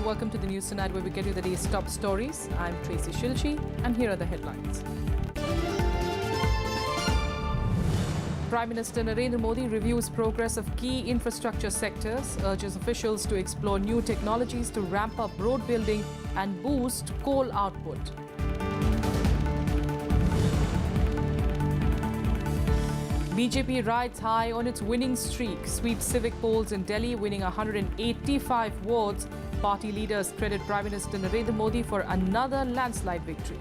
welcome to the news tonight, where we get you the day's top stories. I'm Tracy Shilchi, and here are the headlines. Prime Minister Narendra Modi reviews progress of key infrastructure sectors, urges officials to explore new technologies to ramp up road building and boost coal output. BJP rides high on its winning streak, sweeps civic polls in Delhi, winning 185 wards. Party leaders credit Prime Minister Narendra Modi for another landslide victory.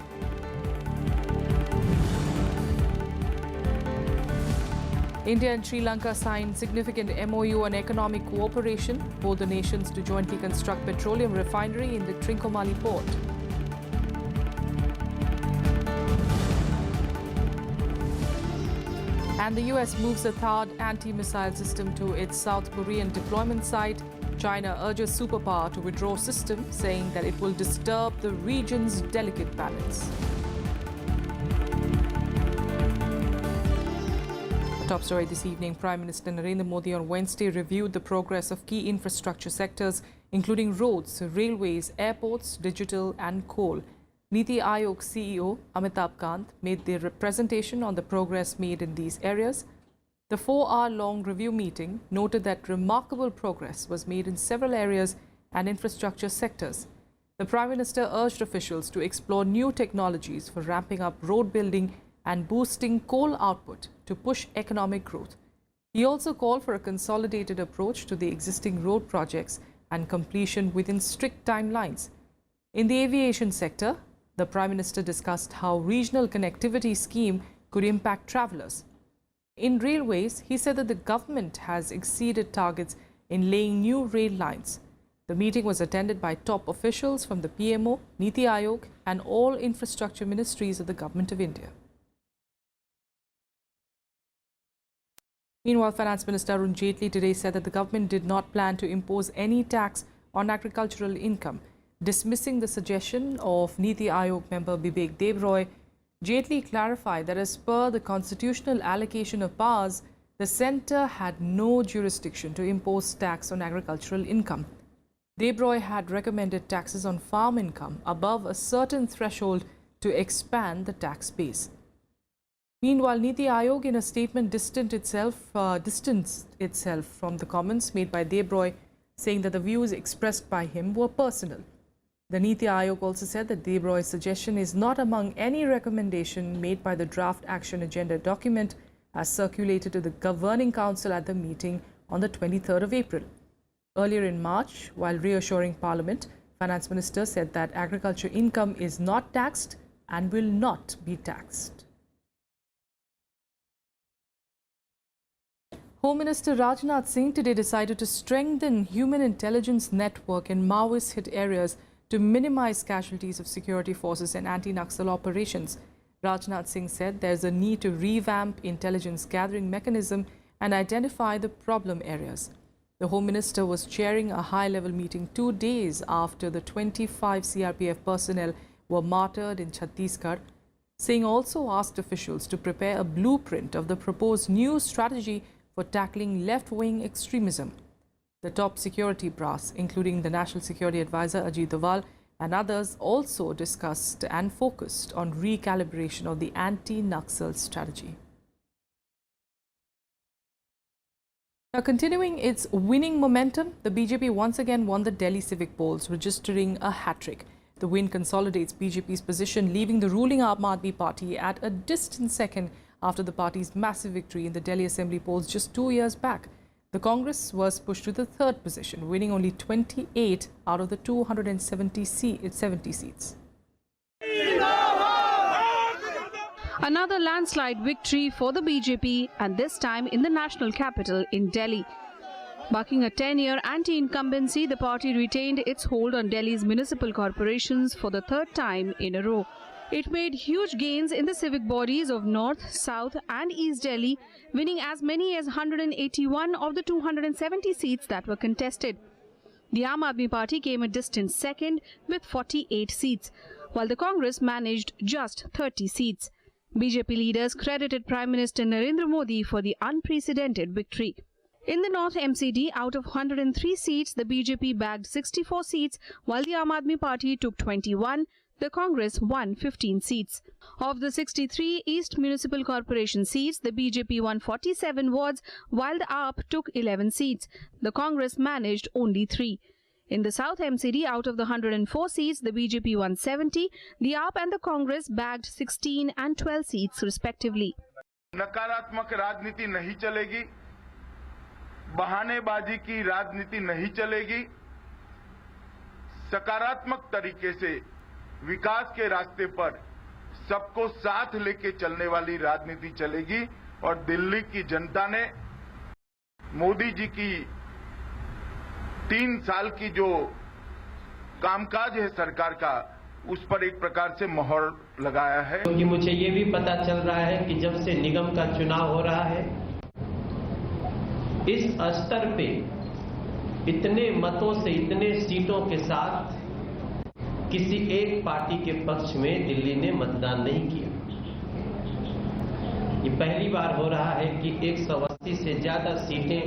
India and Sri Lanka signed significant MOU on economic cooperation, both the nations to jointly construct petroleum refinery in the Trincomalee port. And the US moves a third anti-missile system to its South Korean deployment site. China urges superpower to withdraw system, saying that it will disturb the region's delicate balance. Top story this evening, Prime Minister Narendra Modi on Wednesday reviewed the progress of key infrastructure sectors, including roads, railways, airports, digital and coal. Niti Aayog CEO Amit made the presentation on the progress made in these areas. The 4-hour-long review meeting noted that remarkable progress was made in several areas and infrastructure sectors. The Prime Minister urged officials to explore new technologies for ramping up road building and boosting coal output to push economic growth. He also called for a consolidated approach to the existing road projects and completion within strict timelines. In the aviation sector, the Prime Minister discussed how regional connectivity scheme could impact travellers. In railways, he said that the government has exceeded targets in laying new rail lines. The meeting was attended by top officials from the PMO, Niti Aayog and all infrastructure ministries of the Government of India. Meanwhile, Finance Minister Arun Jaitley today said that the government did not plan to impose any tax on agricultural income. Dismissing the suggestion of Niti Aayog member Bibek Debroy, Jaitley clarified that as per the constitutional allocation of powers, the centre had no jurisdiction to impose tax on agricultural income. Debroy had recommended taxes on farm income above a certain threshold to expand the tax base. Meanwhile, Niti Aayog in a statement distanced itself from the comments made by Debroy, saying that the views expressed by him were personal. The Niti Aayog also said that Debroy's suggestion is not among any recommendation made by the draft action agenda document as circulated to the Governing Council at the meeting on the 23rd of April. Earlier in March, while reassuring Parliament, Finance Minister said that agriculture income is not taxed and will not be taxed. Home Minister Rajnath Singh today decided to strengthen human intelligence network in Maoist-hit areas to minimize casualties of security forces and anti-Naxal operations. Rajnath Singh said there is a need to revamp intelligence gathering mechanism and identify the problem areas. The Home Minister was chairing a high-level meeting 2 days after the 25 CRPF personnel were martyred in Chhattisgarh. Singh also asked officials to prepare a blueprint of the proposed new strategy for tackling left-wing extremism. The top security brass, including the National Security Advisor Ajit Doval and others, also discussed and focused on recalibration of the anti-Naxal strategy. Now, continuing its winning momentum, the BJP once again won the Delhi civic polls, registering a hat-trick. The win consolidates BJP's position, leaving the ruling Aam Aadmi Party at a distant second after the party's massive victory in the Delhi Assembly polls just 2 years back. The Congress was pushed to the third position, winning only 28 out of the 270 seats. Another landslide victory for the BJP, and this time in the national capital in Delhi. Bucking a 10-year anti-incumbency, the party retained its hold on Delhi's municipal corporations for the third time in a row. It made huge gains in the civic bodies of North, South and East Delhi, winning as many as 181 of the 270 seats that were contested. The Aam Aadmi Party came a distant second with 48 seats, while the Congress managed just 30 seats. BJP leaders credited Prime Minister Narendra Modi for the unprecedented victory. In the North MCD, out of 103 seats, the BJP bagged 64 seats, while the Aam Aadmi Party took 21. The Congress won 15 seats. Of the 63 East Municipal Corporation seats, the BJP won 47 wards, while the AAP took 11 seats. The Congress managed only 3. In the South MCD, out of the 104 seats, the BJP won 70. The AAP and the Congress bagged 16 and 12 seats respectively. नकारात्मक राजनीति नहीं चलेगी, बहानेबाजी की राजनीति नहीं चलेगी, सकारात्मक तरीके से विकास के रास्ते पर सबको साथ लेके चलने वाली राजनीति चलेगी और दिल्ली की जनता ने मोदी जी की 3 साल की जो कामकाज है सरकार का, उस पर एक प्रकार से मोहर लगाया है। क्योंकि मुझे ये भी पता चल रहा है कि जब से निगम का चुनाव हो रहा है, इस स्तर पे इतने मतों से, इतने सीटों के साथ किसी एक पार्टी के पक्ष में दिल्ली ने मतदान नहीं किया। ये पहली बार हो रहा है कि 180 से ज्यादा सीटें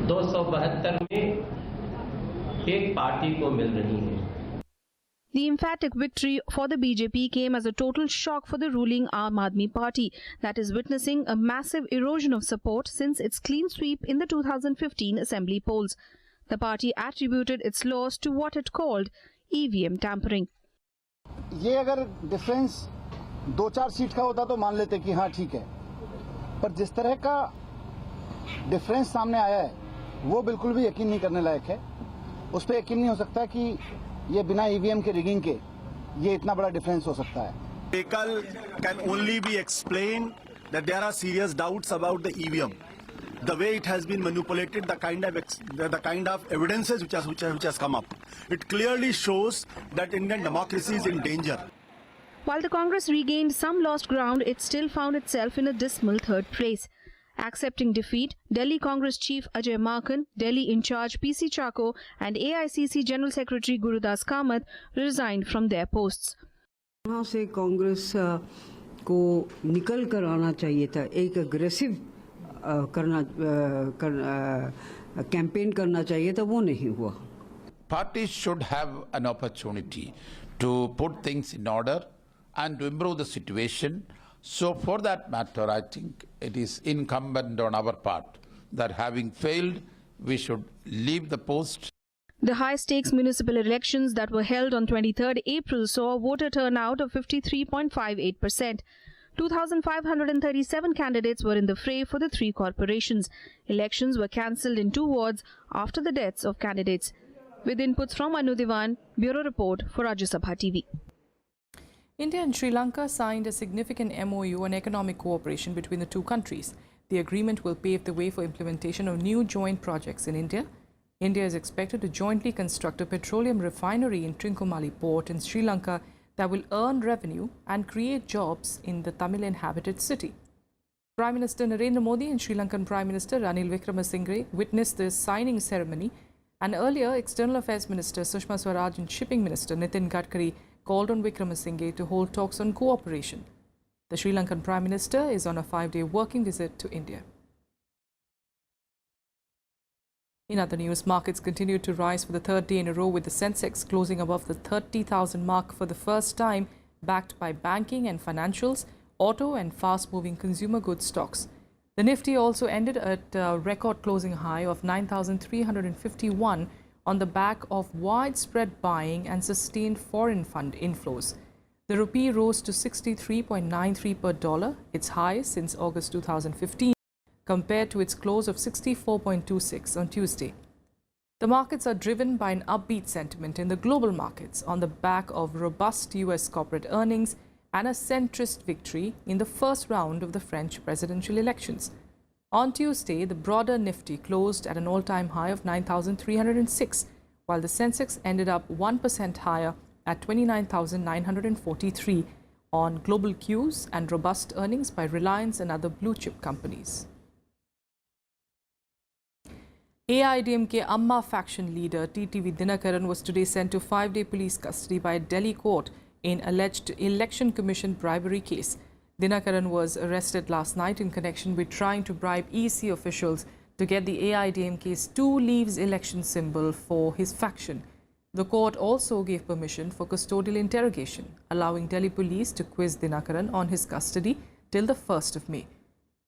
272 में एक पार्टी को मिल रही हैं। The emphatic victory for the BJP came as a total shock for the ruling Aam Aadmi Party, that is witnessing a massive erosion of support since its clean sweep in the 2015 assembly polls. The party attributed its loss to what it called EVM tampering. ये अगर difference 2-4 seat का होता तो मान लेते कि हाँ ठीक है, पर जिस तरह का डिफरेंस सामने आया है वो बिल्कुल भी यकीन नहीं करने लायक है। उस पर यकीन नहीं हो सकता कि ये बिना ईवीएम के रिगिंग के ये इतना बड़ा डिफरेंस हो सकता है। Vehicle can only be explained that there are serious doubts about the EVM. The way it has been manipulated, the kind of evidences which has come up, it clearly shows that Indian democracy is in danger. While the Congress regained some lost ground, it still found itself in a dismal third place. Accepting defeat, Delhi Congress Chief Ajay Makhan, Delhi in charge PC Chako and AICC General Secretary Gurudas Kamath resigned from their posts. वहाँ से कांग्रेस को निकल कर आना चाहिए था, एक aggressive campaign करना चाहिए था, वो नहीं हुआ। Parties should have an opportunity to put things in order and to improve the situation. So for that matter, I think it is incumbent on our part that having failed, we should leave the post. The high-stakes municipal elections that were held on 23rd April saw a voter turnout of 53.58%. 2,537 candidates were in the fray for the 3 corporations. Elections were cancelled in 2 wards after the deaths of candidates. With inputs from Anu Diwan, Bureau Report for Rajya Sabha TV. India and Sri Lanka signed a significant MOU on economic cooperation between the two countries. The agreement will pave the way for implementation of new joint projects in India. India is expected to jointly construct a petroleum refinery in Trincomalee port in Sri Lanka that will earn revenue and create jobs in the Tamil-inhabited city. Prime Minister Narendra Modi and Sri Lankan Prime Minister Ranil Wickremesinghe witnessed the signing ceremony, and earlier External Affairs Minister Sushma Swaraj and Shipping Minister Nitin Gadkari called on Wickremesinghe to hold talks on cooperation. The Sri Lankan Prime Minister is on a 5-day working visit to India. In other news, markets continued to rise for the 3rd day in a row, with the Sensex closing above the 30,000 mark for the first time, backed by banking and financials, auto and fast-moving consumer goods stocks. The Nifty also ended at a record closing high of 9,351 on the back of widespread buying and sustained foreign fund inflows. The rupee rose to 63.93 per dollar, its highest since August 2015, compared to its close of 64.26 on Tuesday. The markets are driven by an upbeat sentiment in the global markets on the back of robust US corporate earnings and a centrist victory in the first round of the French presidential elections. On Tuesday, the broader Nifty closed at an all-time high of 9,306, while the Sensex ended up 1% higher at 29,943 on global cues and robust earnings by Reliance and other blue-chip companies. AIADMK Amma faction leader TTV Dinakaran was today sent to 5-day police custody by a Delhi court in alleged Election Commission bribery case. Dinakaran was arrested last night in connection with trying to bribe EC officials to get the AIADMK's 2 leaves election symbol for his faction. The court also gave permission for custodial interrogation, allowing Delhi police to quiz Dinakaran on his custody till the 1st of May.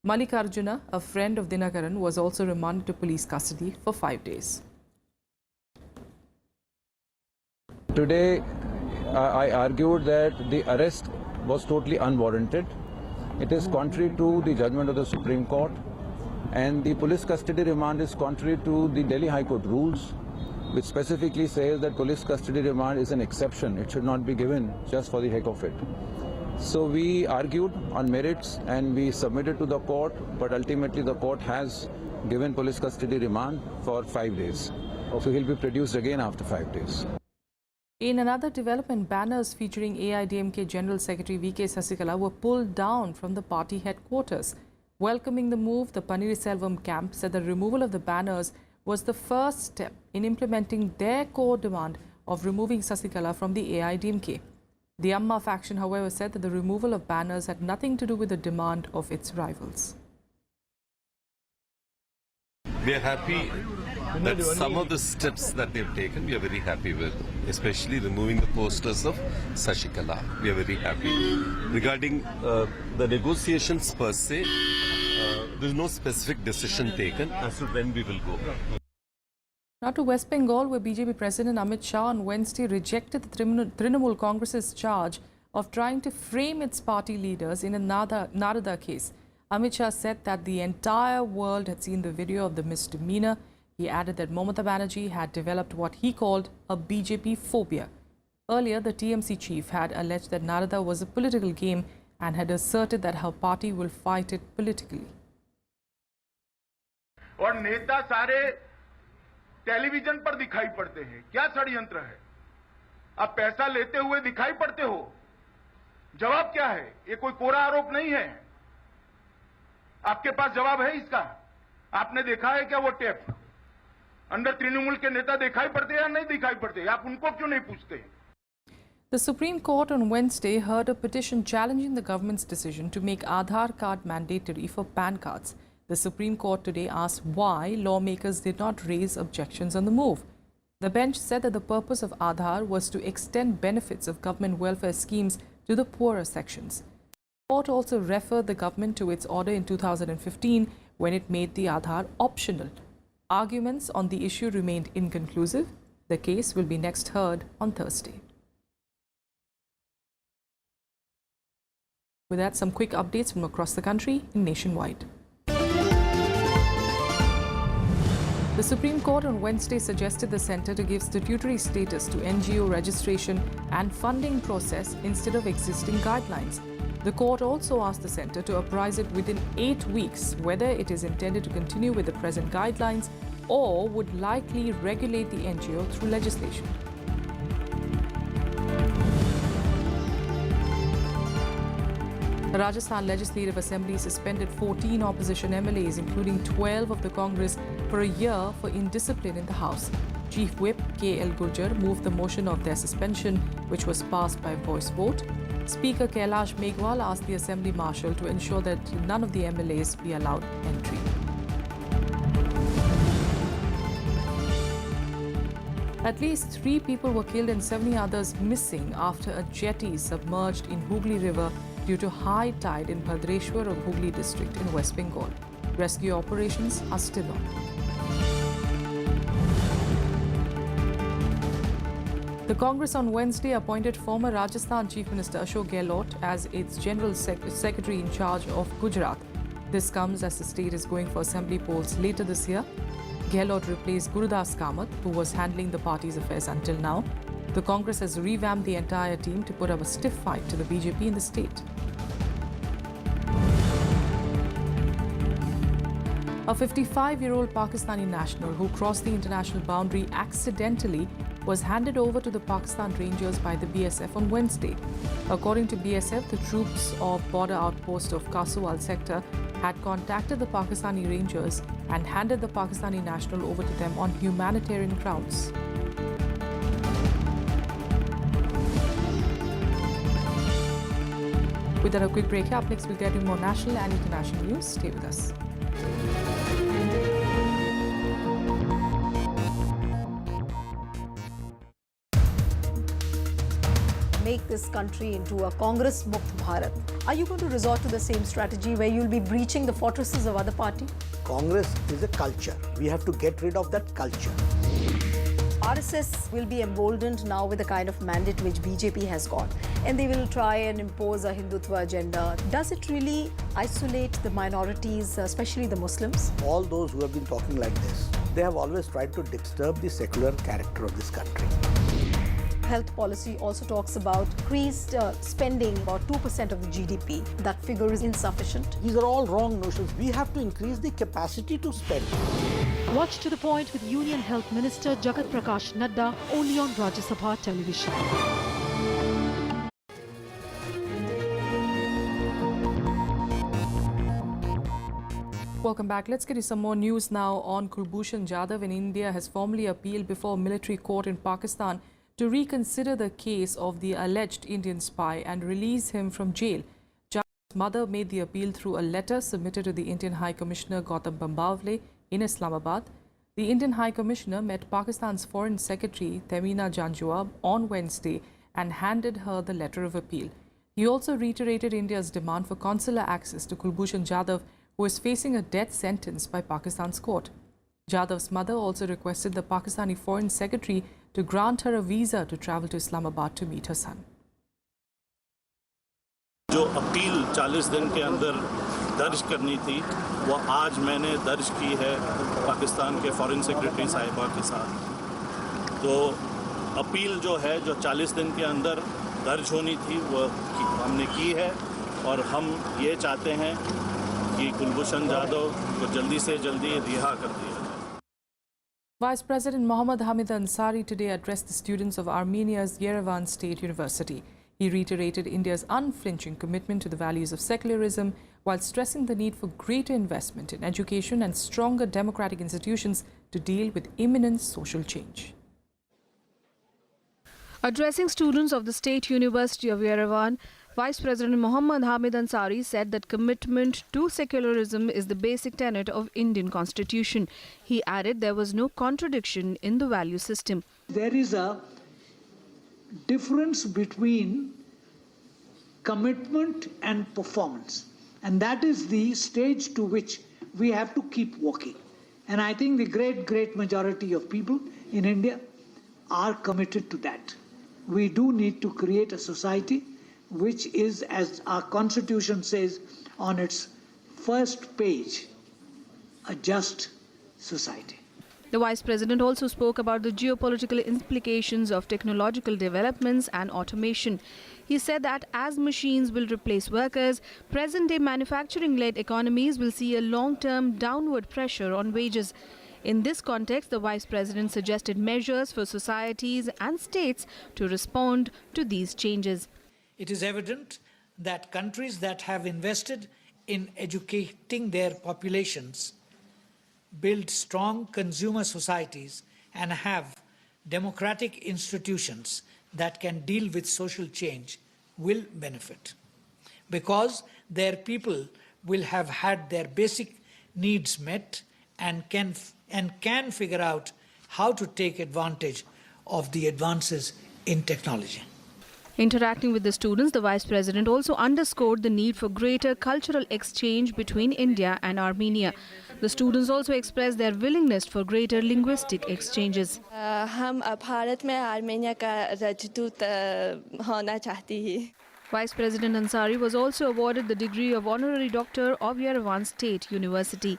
Mallikarjuna, a friend of Dinakaran, was also remanded to police custody for 5 days. Today, I argued that the arrest was totally unwarranted. It is contrary to the judgment of the Supreme Court, and the police custody remand is contrary to the Delhi High Court rules, which specifically says that police custody remand is an exception. It should not be given just for the heck of it. So we argued on merits and we submitted to the court, but ultimately the court has given police custody remand for 5 days. So he'll be produced again after 5 days. In another development, banners featuring AIADMK General Secretary V.K. Sasikala were pulled down from the party headquarters. Welcoming the move, the Pannirselvam camp said the removal of the banners was the first step in implementing their core demand of removing Sasikala from the AIADMK. The Amma faction, however, said that the removal of banners had nothing to do with the demand of its rivals. We are happy that some of the steps that they've taken, we are very happy with, especially removing the posters of Sasikala. We are very happy. Regarding the negotiations per se, there is no specific decision taken as to when we will go. Now to West Bengal, where BJP President Amit Shah on Wednesday rejected the Trinamool Congress's charge of trying to frame its party leaders in a Narada case. Amit Shah said that the entire world had seen the video of the misdemeanor. He added that Mamata Banerjee had developed what he called a BJP phobia. Earlier, the TMC chief had alleged that Narada was a political game and had asserted that her party will fight it politically. और नेता सारे television पर दिखाई पड़ते हैं, क्या षड्यंत्र है? आप पैसा लेते हुए दिखाई पड़ते हो, जवाब क्या है? ये कोई कोरा आरोप नहीं है, आपके पास जवाब है इसका? आपने देखा है क्या वो टेप? अंदर तृणमूल के नेता दिखाई पड़ते हैं या नहीं दिखाई पड़ते? आप उनको क्यों नहीं पूछते? The Supreme Court on Wednesday heard a petition challenging the government's decision to make Aadhaar card mandatory for PAN cards. The Supreme Court today asked why lawmakers did not raise objections on the move. The bench said that the purpose of Aadhaar was to extend benefits of government welfare schemes to the poorer sections. The court also referred the government to its order in 2015 when it made the Aadhaar optional. Arguments on the issue remained inconclusive. The case will be next heard on Thursday. With that, some quick updates from across the country and nationwide. The Supreme Court on Wednesday suggested the centre to give statutory status to NGO registration and funding process instead of existing guidelines. The court also asked the centre to apprise it within 8 weeks whether it is intended to continue with the present guidelines or would likely regulate the NGO through legislation. The Rajasthan Legislative Assembly suspended 14 opposition MLAs, including 12 of the Congress, for a year for indiscipline in the House. Chief Whip K.L. Gurjar moved the motion of their suspension, which was passed by voice vote. Speaker Kailash Meghwal asked the Assembly Marshal to ensure that none of the MLAs be allowed entry. At least 3 people were killed and 70 others missing after a jetty submerged in Hooghly River due to high tide in Bhadreshwar of Hooghly district in West Bengal. Rescue operations are still on. The Congress on Wednesday appointed former Rajasthan Chief Minister Ashok Gehlot as its General Secretary in charge of Gujarat. This comes as the state is going for assembly polls later this year. Gehlot replaced Gurudas Kamath, who was handling the party's affairs until now. The Congress has revamped the entire team to put up a stiff fight to the BJP in the state. A 55-year-old Pakistani national who crossed the international boundary accidentally was handed over to the Pakistan Rangers by the BSF on Wednesday. According to BSF, the troops of border outpost of Kasawal sector had contacted the Pakistani Rangers and handed the Pakistani national over to them on humanitarian grounds. With that, a quick break here. Up next, we'll get you more national and international news. Stay with us. Make this country into a Congress Mukt Bharat. Are you going to resort to the same strategy where you'll be breaching the fortresses of other parties? Congress is a culture. We have to get rid of that culture. RSS will be emboldened now with the kind of mandate which BJP has got, and they will try and impose a Hindutva agenda. Does it really isolate the minorities, especially the Muslims? All those who have been talking like this, they have always tried to disturb the secular character of this country. Health policy also talks about increased spending, about 2% of the GDP. That figure is insufficient. These are all wrong notions. We have to increase the capacity to spend. Watch To The Point with Union Health Minister Jagat Prakash Nadda only on Rajya Sabha television. Welcome back. Let's get you some more news now on Kulbhushan Jadhav in India has formally appealed before a military court in Pakistan to reconsider the case of the alleged Indian spy and release him from jail. Jadhav's mother made the appeal through a letter submitted to the Indian High Commissioner Gautam Bambawale in Islamabad. The Indian High Commissioner met Pakistan's Foreign Secretary Temina Janjua on Wednesday and handed her the letter of appeal. He also reiterated India's demand for consular access to Kulbhushan Jadhav, who is facing a death sentence by Pakistan's court. Jadhav's mother also requested the Pakistani Foreign Secretary to grant her a visa to travel to Islamabad to meet her son. जो appeal 40 दिन के अंदर दर्ज करनी थी वो आज मैंने दर्ज की है पाकिस्तान के फॉरेन सेक्रेटरी साहिबा के साथ। तो अपील जो है जो 40 दिन के अंदर दर्ज होनी थी वो हमने की है और हम ये चाहते हैं कि कुलभूषण जाधव को जल्दी से जल्दी रिहा कर दिया जाए। Vice President Mohammad Hamid Ansari today addressed the students of Armenia's Yerevan State University. He reiterated India's unflinching commitment to the values of secularism while stressing the need for greater investment in education and stronger democratic institutions to deal with imminent social change. Addressing students of the State University of Yerevan, Vice President Mohammad Hamid Ansari said that commitment to secularism is the basic tenet of Indian Constitution. He added there was no contradiction in the value system. There is a difference between commitment and performance, and that is the stage to which we have to keep walking. And I think the great majority of people in India are committed to that. We do need to create a society which is, as our Constitution says on its first page, a just society. The Vice President also spoke about the geopolitical implications of technological developments and automation. He said that as machines will replace workers, present-day manufacturing-led economies will see a long-term downward pressure on wages. In this context, the Vice President suggested measures for societies and states to respond to these changes. It is evident that countries that have invested in educating their populations, build strong consumer societies, and have democratic institutions that can deal with social change will benefit, because their people will have had their basic needs met and can figure out how to take advantage of the advances in technology. Interacting with the students, the Vice President also underscored the need for greater cultural exchange between India and Armenia. The students also expressed their willingness for greater linguistic exchanges. हम भारत में Armenia का राजदूत होना चाहती हैं. Vice President Ansari was also awarded the degree of Honorary Doctor of Yerevan State University.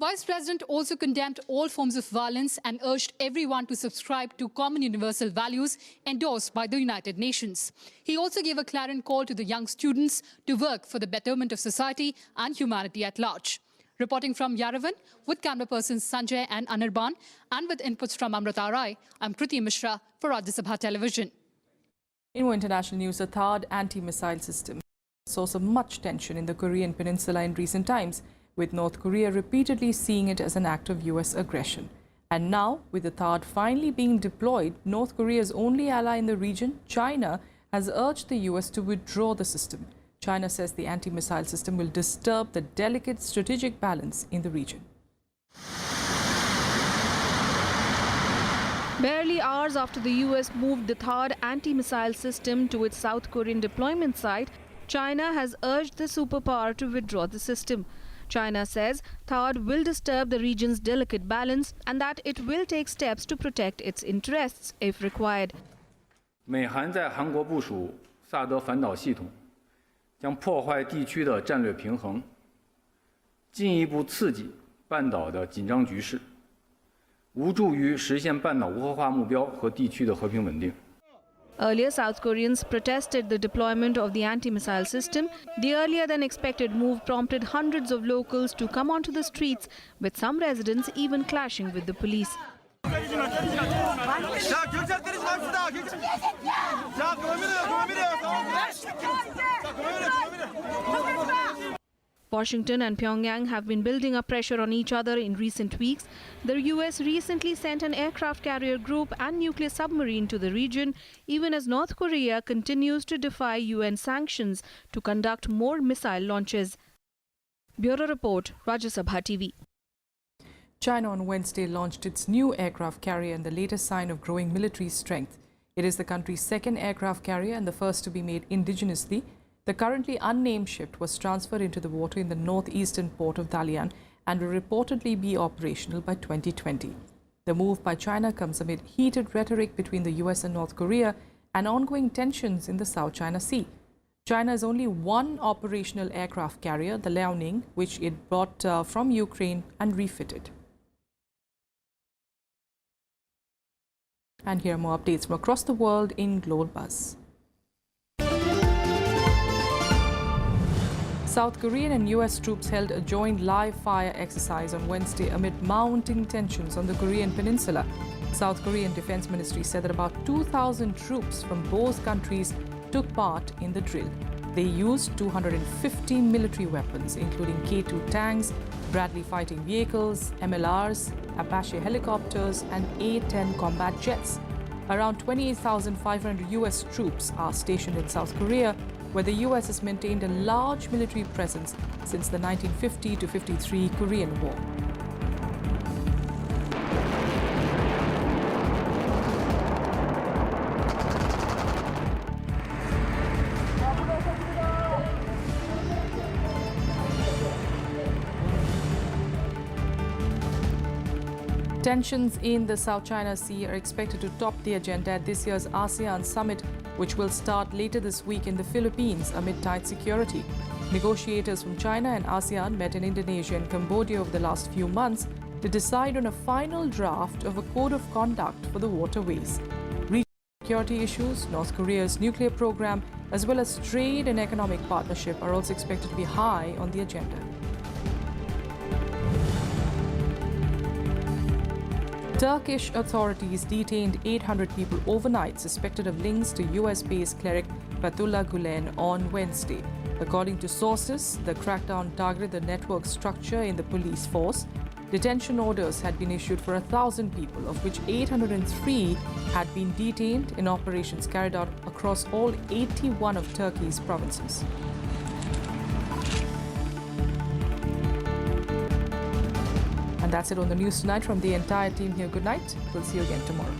Vice President also condemned all forms of violence and urged everyone to subscribe to common universal values endorsed by the United Nations. He also gave a clarion call to the young students to work for the betterment of society and humanity at large. Reporting from Yerevan with camera persons Sanjay and Anirban and with inputs from Amrita Rai, I'm Kriti Mishra for Rajya Sabha Television. In more international news, a third anti-missile system source of much tension in the Korean peninsula in recent times, with North Korea repeatedly seeing it as an act of US aggression. And now, with the THAAD finally being deployed, North Korea's only ally in the region, China, has urged the US to withdraw the system. China says the anti-missile system will disturb the delicate strategic balance in the region. Barely hours after the US moved the THAAD anti-missile system to its South Korean deployment site, China has urged the superpower to withdraw the system. China says THAAD will disturb the region's delicate balance and that it will take steps to protect its interests if required. 美韩在韩国部署萨德反导系统，将破坏地区的战略平衡，进一步刺激半岛的紧张局势，无助于实现半岛无核化目标和地区的和平稳定。 Earlier, South Koreans protested the deployment of the anti-missile system. The earlier than expected move prompted hundreds of locals to come onto the streets, with some residents even clashing with the police. Washington and Pyongyang have been building up pressure on each other in recent weeks. The US recently sent an aircraft carrier group and nuclear submarine to the region, even as North Korea continues to defy UN sanctions to conduct more missile launches. Bureau Report, Rajya Sabha TV. China on Wednesday launched its new aircraft carrier and the latest sign of growing military strength. It is the country's second aircraft carrier and the first to be made indigenously. The currently unnamed ship was transferred into the water in the northeastern port of Dalian and will reportedly be operational by 2020. The move by China comes amid heated rhetoric between the US and North Korea and ongoing tensions in the South China Sea. China has only one operational aircraft carrier, the Liaoning, which it bought from Ukraine and refitted. And here are more updates from across the world in Global Buzz. South Korean and US troops held a joint live-fire exercise on Wednesday amid mounting tensions on the Korean peninsula. South Korean Defense Ministry said that about 2,000 troops from both countries took part in the drill. They used 250 military weapons, including K-2 tanks, Bradley fighting vehicles, MLRs, Apache helicopters, and A-10 combat jets. Around 28,500 US troops are stationed in South Korea, where the US has maintained a large military presence since the 1950-53 Korean War. Tensions in the South China Sea are expected to top the agenda at this year's ASEAN summit, which will start later this week in the Philippines amid tight security. Negotiators from China and ASEAN met in Indonesia and Cambodia over the last few months to decide on a final draft of a code of conduct for the waterways. Regional security issues, North Korea's nuclear program, as well as trade and economic partnership are also expected to be high on the agenda. Turkish authorities detained 800 people overnight suspected of links to US-based cleric Fethullah Gulen on Wednesday. According to sources, the crackdown targeted the network structure in the police force. Detention orders had been issued for 1,000 people, of which 803 had been detained in operations carried out across all 81 of Turkey's provinces. And that's it on the news tonight from the entire team here. Good night. We'll see you again tomorrow.